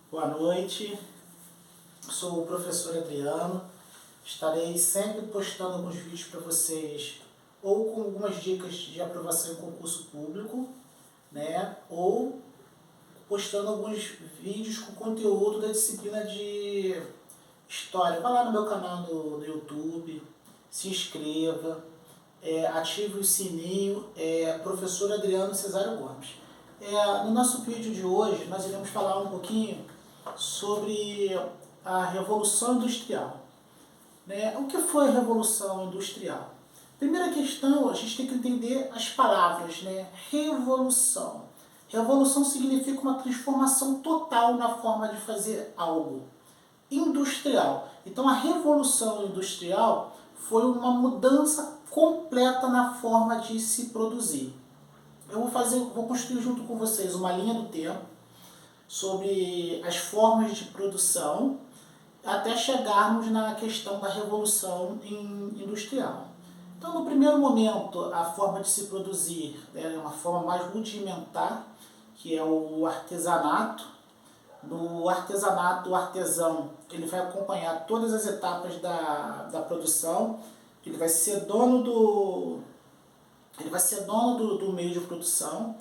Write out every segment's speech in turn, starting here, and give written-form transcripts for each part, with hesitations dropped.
Boa noite, sou o professor Adriano. Estarei sempre postando alguns vídeos para vocês, ou com algumas dicas de aprovação em concurso público, né? Ou postando alguns vídeos com conteúdo da disciplina de História. Vá lá no meu canal no YouTube, se inscreva, ative o sininho, professor Adriano Cesário Gomes. No nosso vídeo de hoje, nós iremos falar um pouquinho sobre a Revolução Industrial. O que foi a Revolução Industrial? Primeira questão, a gente tem que entender as palavras, né? Revolução. Revolução significa uma transformação total na forma de fazer algo. Industrial. Então a Revolução Industrial foi uma mudança completa na forma de se produzir. Eu vou construir junto com vocês uma linha do tempo sobre as formas de produção até chegarmos na questão da Revolução Industrial. Então, no primeiro momento, a forma de se produzir é uma forma mais rudimentar, que é o artesanato. No artesanato, o artesão ele vai acompanhar todas as etapas da produção, ele vai ser dono do meio de produção,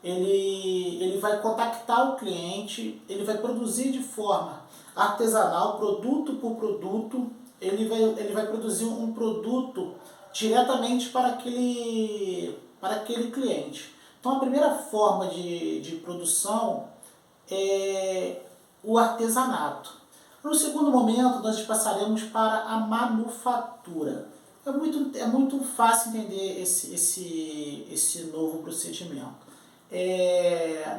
ele vai contactar o cliente, ele vai produzir de forma artesanal, produto por produto, ele vai produzir um produto diretamente para aquele cliente. Então a primeira forma de produção é o artesanato. No segundo momento, nós passaremos para a manufatura. É muito fácil entender esse novo procedimento.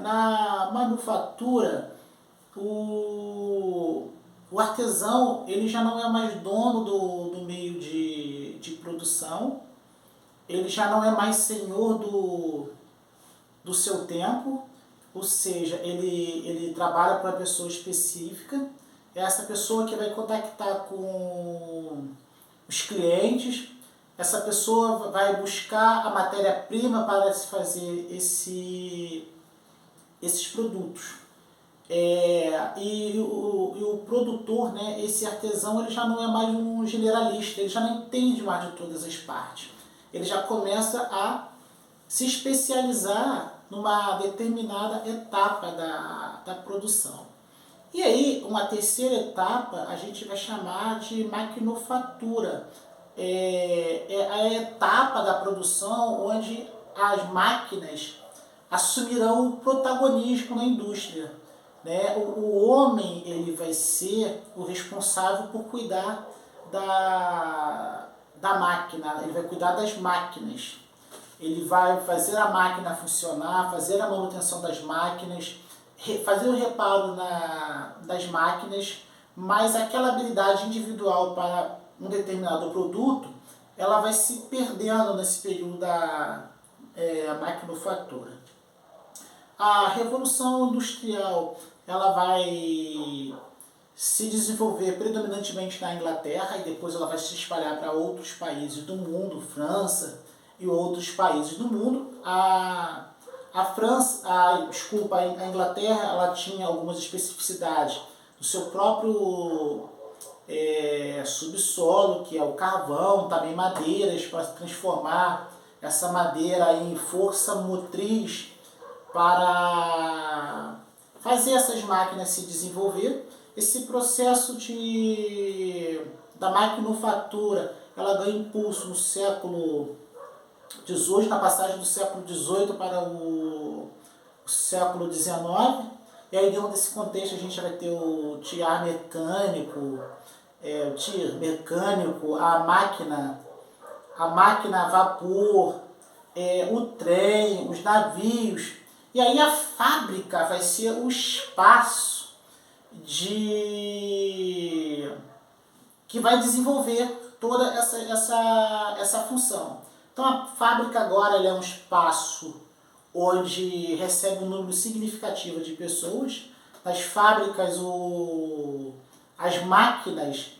Na manufatura, o artesão ele já não é mais dono do meio de produção, ele já não é mais senhor do seu tempo, ou seja, ele trabalha para uma pessoa específica, é essa pessoa que vai contactar com os clientes, essa pessoa vai buscar a matéria-prima para se fazer esses produtos. E o produtor, né, esse artesão, ele já não é mais um generalista, ele já não entende mais de todas as partes. Ele já começa a se especializar numa determinada etapa da produção. E aí, uma terceira etapa, a gente vai chamar de maquinofatura. É a etapa da produção onde as máquinas assumirão o protagonismo na indústria. Né? O homem ele vai ser o responsável por cuidar da máquina, ele vai cuidar das máquinas. Ele vai fazer a máquina funcionar, fazer a manutenção das máquinas, fazer o reparo das máquinas, mas aquela habilidade individual para um determinado produto, ela vai se perdendo nesse período da maquinofatura. A Revolução Industrial ela vai se desenvolver predominantemente na Inglaterra e depois ela vai se espalhar para outros países do mundo, França e outros países do mundo. A Inglaterra ela tinha algumas especificidades do seu próprio subsolo, que é o carvão, também madeiras para transformar essa madeira em força motriz para fazer essas máquinas se desenvolver. Esse processo da maquinofatura ela ganha impulso no século XVIII, na passagem do século XVIII para o século XIX. E aí dentro desse contexto a gente vai ter o tiar mecânico, a máquina a vapor, o trem, os navios. E aí a fábrica vai ser o espaço que vai desenvolver toda essa função. Então a fábrica agora ela é um espaço onde recebe um número significativo de pessoas. Nas fábricas as máquinas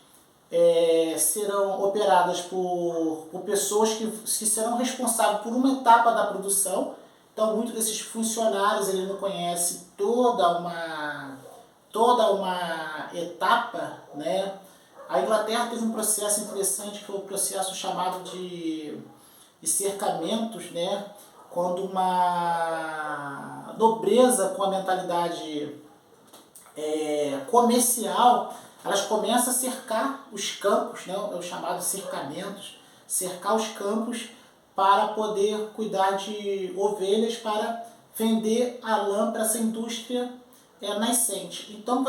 serão operadas por pessoas que serão responsáveis por uma etapa da produção. Então muitos desses funcionários ele não conhece toda uma etapa, né? A Inglaterra teve um processo interessante, que foi o processo chamado de cercamentos, né? Quando uma nobreza com a mentalidade comercial, elas começam a cercar os campos, né? Os chamados cercamentos, cercar os campos para poder cuidar de ovelhas, para vender a lã para essa indústria nascente. Então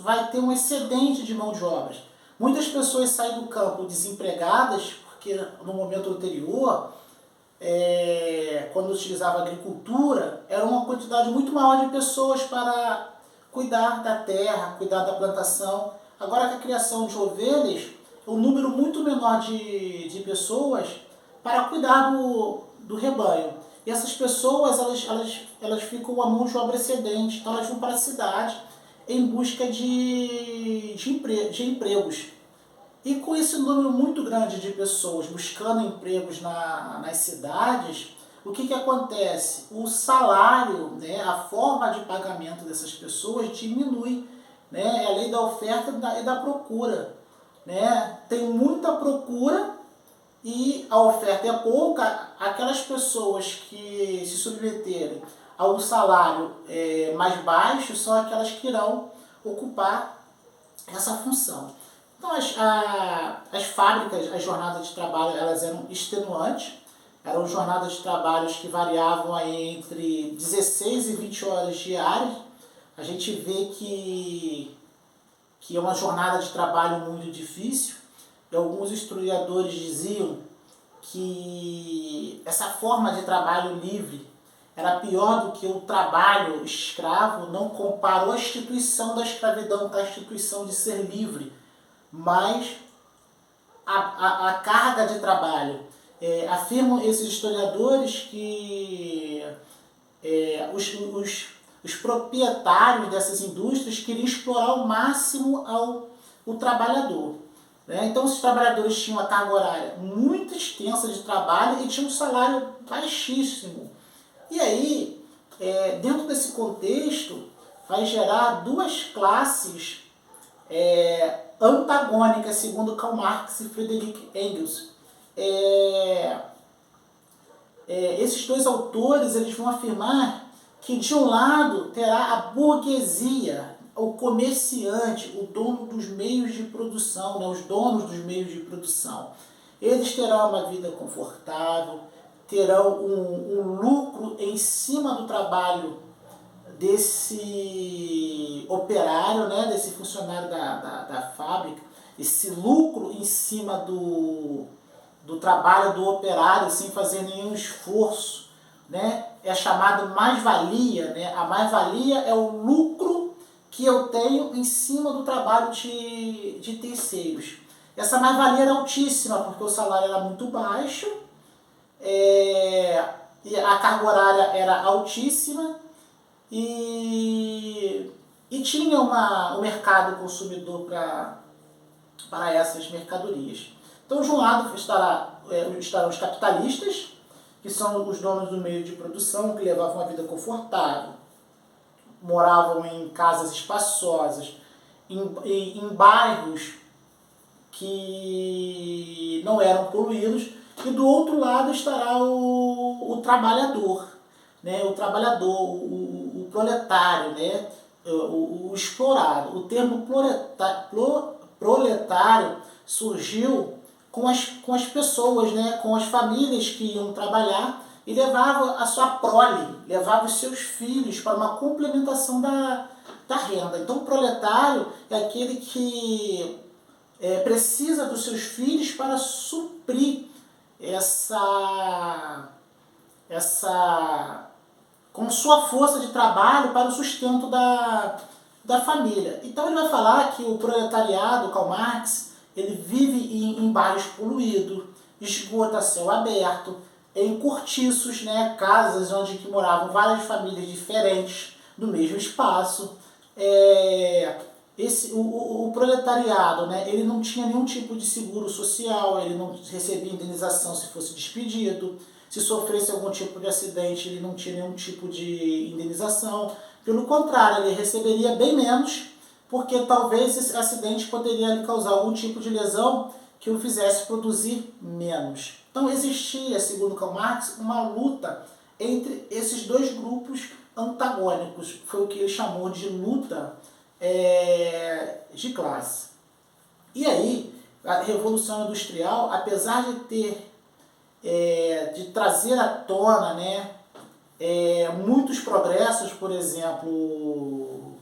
vai ter um excedente de mão de obra. Muitas pessoas saem do campo desempregadas, porque no momento anterior, quando utilizava a agricultura, era uma quantidade muito maior de pessoas para cuidar da terra, cuidar da plantação. Agora, com a criação de ovelhas, um número muito menor de pessoas para cuidar do rebanho. E essas pessoas, elas ficam a mão de obra excedente, então elas vão para a cidade em busca de empregos. E com esse número muito grande de pessoas buscando empregos nas cidades, o que acontece? O salário, né, a forma de pagamento dessas pessoas diminui. Né? É a lei da oferta e da procura. Né? Tem muita procura e a oferta é pouca. Aquelas pessoas que se submeterem a um salário mais baixo são aquelas que irão ocupar essa função. Então as fábricas, as jornadas de trabalho, elas eram extenuantes. Eram jornadas de trabalhos que variavam aí entre 16 e 20 horas diárias. A gente vê que é uma jornada de trabalho muito difícil. E alguns historiadores diziam que essa forma de trabalho livre era pior do que o trabalho escravo. Não comparou a instituição da escravidão com a instituição de ser livre, mas a carga de trabalho. Afirmam esses historiadores que os proprietários dessas indústrias queriam explorar ao máximo o trabalhador. Né? Então, esses trabalhadores tinham uma carga horária muito extensa de trabalho e tinham um salário baixíssimo. E aí, dentro desse contexto, vai gerar duas classes antagônicas, segundo Karl Marx e Friedrich Engels. Esses dois autores, eles vão afirmar que de um lado terá a burguesia, o comerciante, o dono dos meios de produção, né, os donos dos meios de produção. Eles terão uma vida confortável, terão um lucro em cima do trabalho desse operário, né, desse funcionário da fábrica, esse lucro em cima do trabalho do operário sem fazer nenhum esforço, né? É chamado mais-valia. Né? A mais-valia é o lucro que eu tenho em cima do trabalho de terceiros. Essa mais-valia era altíssima, porque o salário era muito baixo, e a carga horária era altíssima, e tinha um mercado consumidor para essas mercadorias. Então, de um lado estarão os capitalistas, que são os donos do meio de produção, que levavam uma vida confortável, moravam em casas espaçosas, em bairros que não eram poluídos, e do outro lado estará o trabalhador, né? O trabalhador, o proletário, né? o explorado. O termo proletário surgiu com as pessoas, né? Com as famílias que iam trabalhar e levava a sua prole, levava os seus filhos para uma complementação da renda. Então, o proletário é aquele que precisa dos seus filhos para suprir com sua força de trabalho para o sustento da família. Então, ele vai falar que o proletariado, Karl Marx, ele vive em bairros poluídos, esgoto a céu aberto, em cortiços, né, casas onde que moravam várias famílias diferentes no mesmo espaço. O proletariado, né, ele não tinha nenhum tipo de seguro social, ele não recebia indenização se fosse despedido, se sofresse algum tipo de acidente, ele não tinha nenhum tipo de indenização. Pelo contrário, ele receberia bem menos porque talvez esse acidente poderia lhe causar algum tipo de lesão que o fizesse produzir menos. Então existia, segundo Karl Marx, uma luta entre esses dois grupos antagônicos. Foi o que ele chamou de luta de classe. E aí, a Revolução Industrial, apesar de ter de trazer à tona, né, muitos progressos, por exemplo,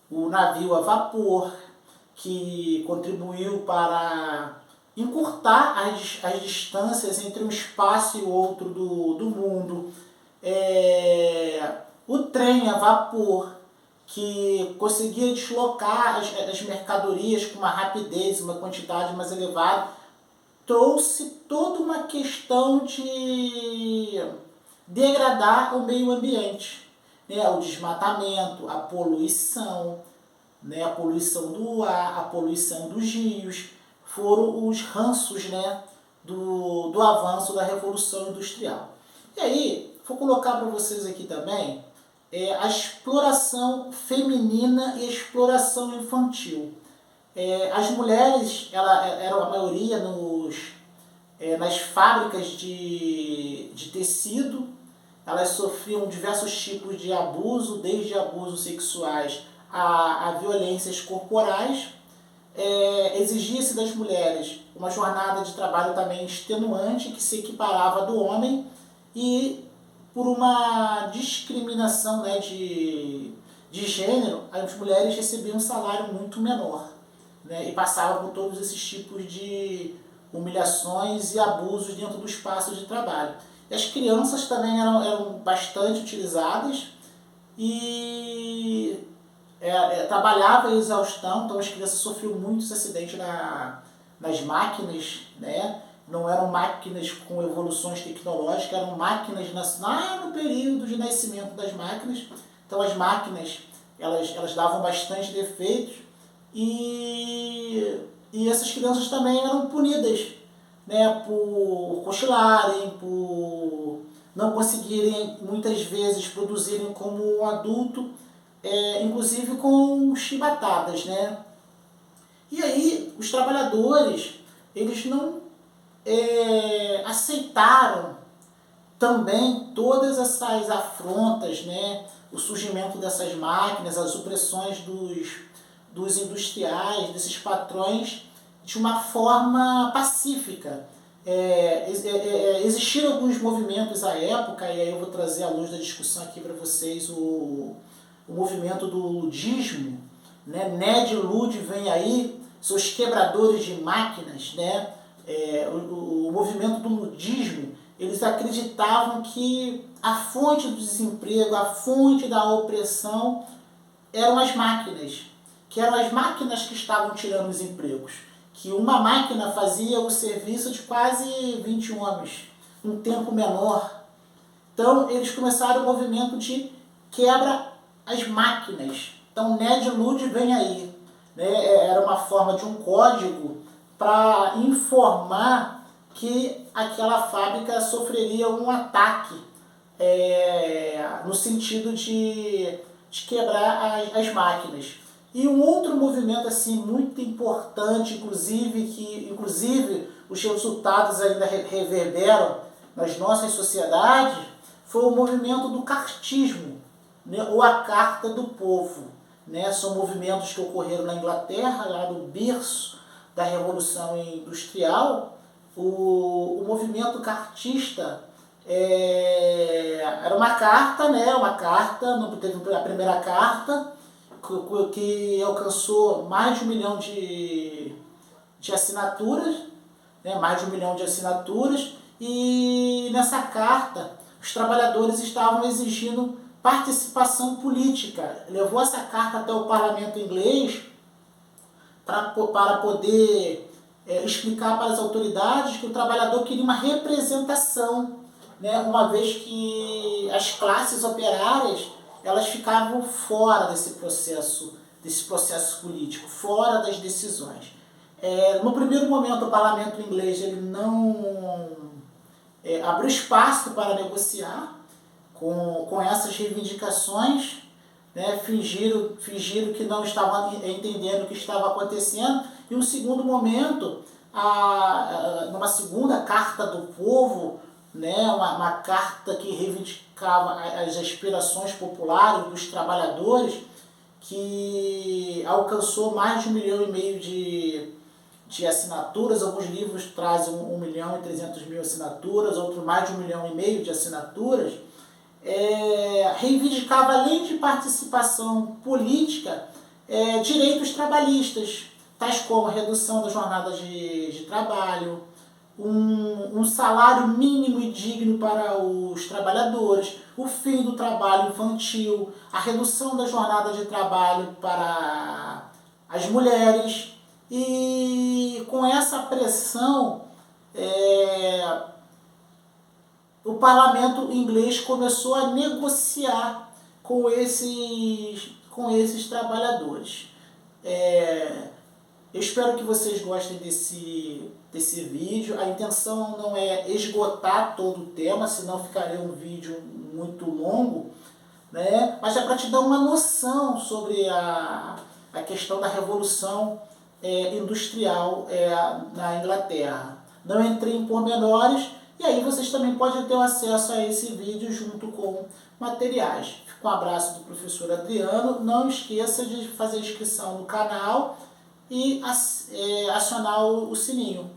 o navio a vapor, que contribuiu para encurtar as distâncias entre um espaço e outro do mundo. O trem a vapor, que conseguia deslocar as mercadorias com uma rapidez, uma quantidade mais elevada, trouxe toda uma questão de degradar o meio ambiente, né? O desmatamento, a poluição, né? A poluição do ar, a poluição dos rios, foram os ranços, né? do avanço da Revolução Industrial. E aí, vou colocar para vocês aqui também a exploração feminina e a exploração infantil. As mulheres eram a maioria nas fábricas de tecido. Elas sofriam diversos tipos de abuso, desde abusos sexuais a violências corporais. Exigia-se das mulheres uma jornada de trabalho também extenuante, que se equiparava do homem, e por uma discriminação, né, de gênero, as mulheres recebiam um salário muito menor, né, e passavam por todos esses tipos de humilhações e abusos dentro do espaço de trabalho. E as crianças também eram bastante utilizadas e trabalhava em exaustão, então as crianças sofriam muitos acidentes nas máquinas, né? Não eram máquinas com evoluções tecnológicas, eram máquinas no período de nascimento das máquinas. Então as máquinas elas davam bastante defeitos e essas crianças também eram punidas, né, por cochilarem, por não conseguirem muitas vezes produzirem como um adulto, inclusive com chibatadas, né? E aí os trabalhadores eles não aceitaram também todas essas afrontas, né? O surgimento dessas máquinas, as opressões dos industriais, desses patrões, de uma forma pacífica. Existiram alguns movimentos à época, e aí eu vou trazer à luz da discussão aqui para vocês o movimento do ludismo, né? Ned Lud vem aí, seus quebradores de máquinas, né? O movimento do ludismo, eles acreditavam que a fonte do desemprego, a fonte da opressão eram as máquinas, que eram as máquinas que estavam tirando os empregos, que uma máquina fazia o serviço de quase 20 homens, um tempo menor. Então eles começaram o movimento de quebra às máquinas. Então Ned Lud vem aí, né? Era uma forma de um código para informar que aquela fábrica sofreria um ataque, no sentido de quebrar as máquinas. E um outro movimento assim, muito importante, inclusive os resultados ainda reverberam nas nossas sociedades, foi o movimento do cartismo, né, ou a Carta do Povo. Né? São movimentos que ocorreram na Inglaterra, lá no berço da Revolução Industrial. O movimento cartista era uma carta, né? Teve a primeira carta, que alcançou mais de 1 milhão de assinaturas, né? Mais de 1 milhão de assinaturas, e nessa carta os trabalhadores estavam exigindo participação política. Levou essa carta até o parlamento inglês para poder explicar para as autoridades que o trabalhador queria uma representação, né? Uma vez que as classes operárias elas ficavam fora desse processo político, fora das decisões. No primeiro momento, o parlamento inglês ele não abriu espaço para negociar com essas reivindicações, né, fingiram que não estavam entendendo o que estava acontecendo. E um segundo momento, numa segunda carta do povo, né, uma carta que reivindicava as aspirações populares dos trabalhadores, que alcançou mais de 1,5 milhão de assinaturas. Alguns livros trazem 1.300.000 assinaturas, outros mais de 1,5 milhão de assinaturas. Reivindicava, além de participação política, direitos trabalhistas, tais como a redução da jornada de trabalho, um salário mínimo e digno para os trabalhadores, o fim do trabalho infantil, a redução da jornada de trabalho para as mulheres. E com essa pressão, o parlamento inglês começou a negociar com esses trabalhadores. Eu espero que vocês gostem desse vídeo. A intenção não é esgotar todo o tema, senão ficaria um vídeo muito longo, né? Mas é para te dar uma noção sobre a questão da revolução industrial na Inglaterra. Não entrei em pormenores, e aí vocês também podem ter acesso a esse vídeo junto com materiais. Um abraço do professor Adriano. Não esqueça de fazer inscrição no canal e acionar o sininho.